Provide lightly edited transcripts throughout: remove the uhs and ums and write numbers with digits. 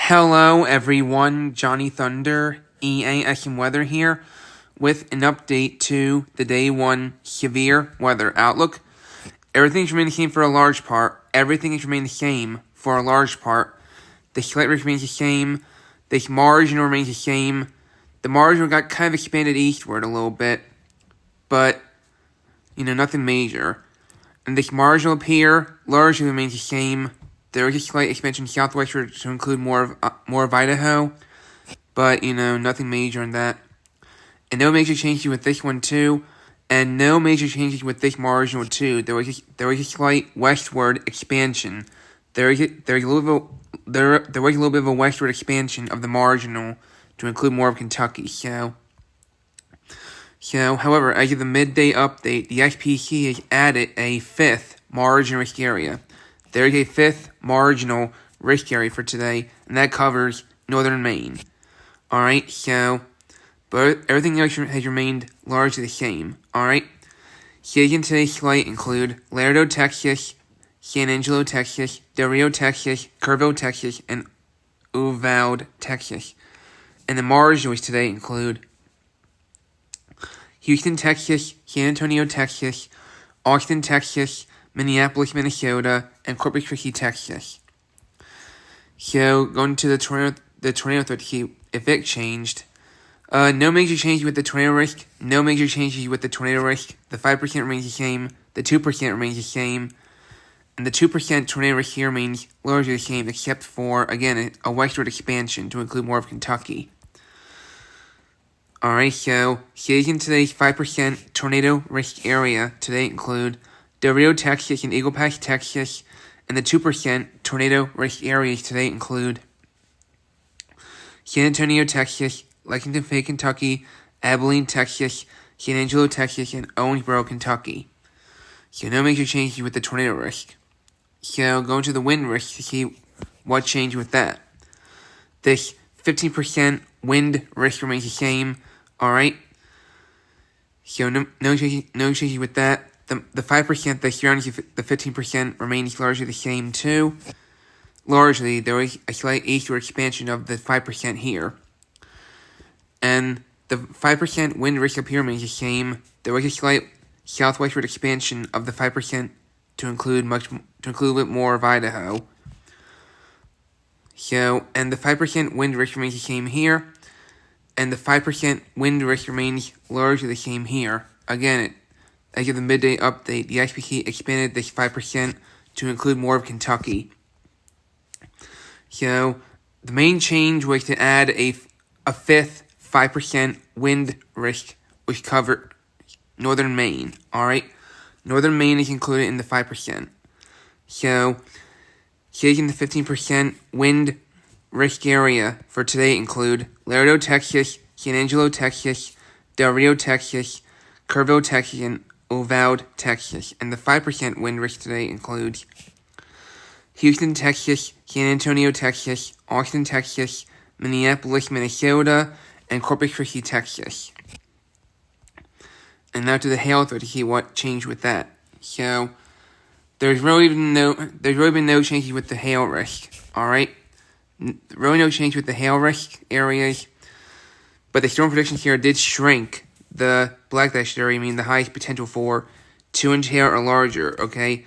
Hello everyone, Johnny Thunder, EAS&Weather here with an update to the Day 1 severe weather outlook. Everything's remained the same for a large part. Everything has remained the same for a large part. The slight risk remains the same. The margin remains the same. The margin got kind of expanded eastward a little bit, but, nothing major. And this margin up here largely remains the same. There is a slight expansion southwestward to include more of Idaho, but, nothing major in that. And no major changes with this one, too, and no major changes with this marginal, too. There was a slight westward expansion. There was a little bit of a westward expansion of the marginal to include more of Kentucky, So, however, as of the midday update, the SPC has added a fifth marginal risk area. There is a fifth marginal risk area for today, and that covers northern Maine. Alright, but everything else has remained largely the same. Alright, cities in today's slate include Laredo, Texas, San Angelo, Texas, Del Rio, Texas, Kerrville, Texas, and Uvalde, Texas. And the marginals today include Houston, Texas, San Antonio, Texas, Austin, Texas, Minneapolis, Minnesota, and Corpus Christi, Texas. So, going to the tornado threat heat, if it changed, no major changes with the tornado risk, no major changes with the tornado risk, the 5% remains the same, the 2% remains the same, and the 2% tornado risk here remains largely the same, except for, again, a westward expansion to include more of Kentucky. Alright, so, cities in today's 5% tornado risk area today include Del Rio, Texas, and Eagle Pass, Texas, and the 2% tornado risk areas today include San Antonio, Texas, Lexington, Kentucky, Abilene, Texas, San Angelo, Texas, and Owensboro, Kentucky. So no major changes with the tornado risk. So going to the wind risk to see what changed with that. This 15% wind risk remains the same. Alright. So no changes with that. The 5% that surrounds the 15% remains largely the same too. Largely, there is a slight eastward expansion of the 5% here. And the 5% wind risk up here remains the same. There was a slight southwestward expansion of the 5% to include a little bit more of Idaho. So, and the 5% wind risk remains the same here. And the 5% wind risk remains largely the same here. Again, as of the midday update, the SPC expanded this 5% to include more of Kentucky. So, the main change was to add a fifth 5% wind risk, which covered northern Maine. Alright? Northern Maine is included in the 5%. So, cities in the 15% wind risk area for today include Laredo, Texas, San Angelo, Texas, Del Rio, Texas, Kerrville, Texas, and Uvalde, Texas. And the 5% wind risk today includes Houston, Texas, San Antonio, Texas, Austin, Texas, Minneapolis, Minnesota, and Corpus Christi, Texas. And now to the hail threat to see what changed with that. So, there's really been no changes with the hail risk. Alright? Really no change with the hail risk areas. But the storm predictions here did shrink the black dash area, meaning the highest potential for 2-inch hail or larger, okay?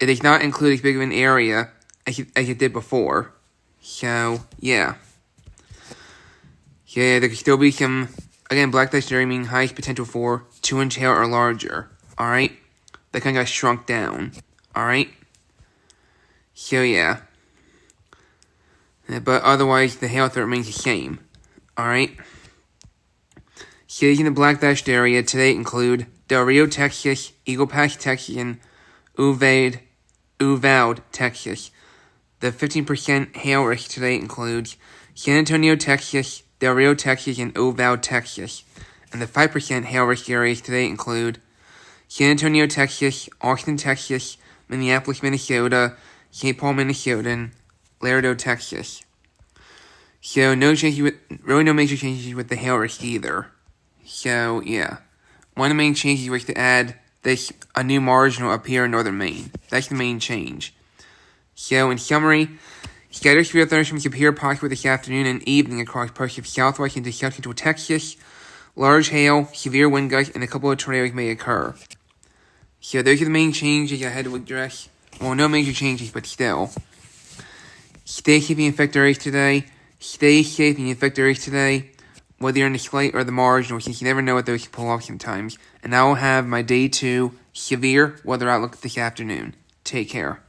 It does not include as big of an area as it did before. So, yeah. Yeah, there could still be some, again, black dash area meaning highest potential for 2-inch hail or larger, alright? That kind of got shrunk down, alright? So, yeah. But otherwise, the hail threat remains the same, alright? Cities in the black dashed area today include Del Rio, Texas, Eagle Pass, Texas, and Uvalde, Texas. The 15% hail risk today includes San Antonio, Texas, Del Rio, Texas, and Uvalde, Texas. And the 5% hail risk areas today include San Antonio, Texas, Austin, Texas, Minneapolis, Minnesota, St. Paul, Minnesota, and Laredo, Texas. So no major changes with the hail risk either. So yeah, one of the main changes was to add a new marginal up here in northern Maine. That's the main change. So in summary, Scattered severe thunderstorms could appear possible this afternoon and evening across parts of southwest into central Texas. Large hail, severe wind gusts, and a couple of tornadoes may occur. So those are the main changes I had to address. Well, no major changes, but still. Stay safe and infect areas today. Stay safe and infect areas today, whether you're in the slight or the marginal, since you never know what those can pull off sometimes. And I will have my day 2 severe weather outlook this afternoon. Take care.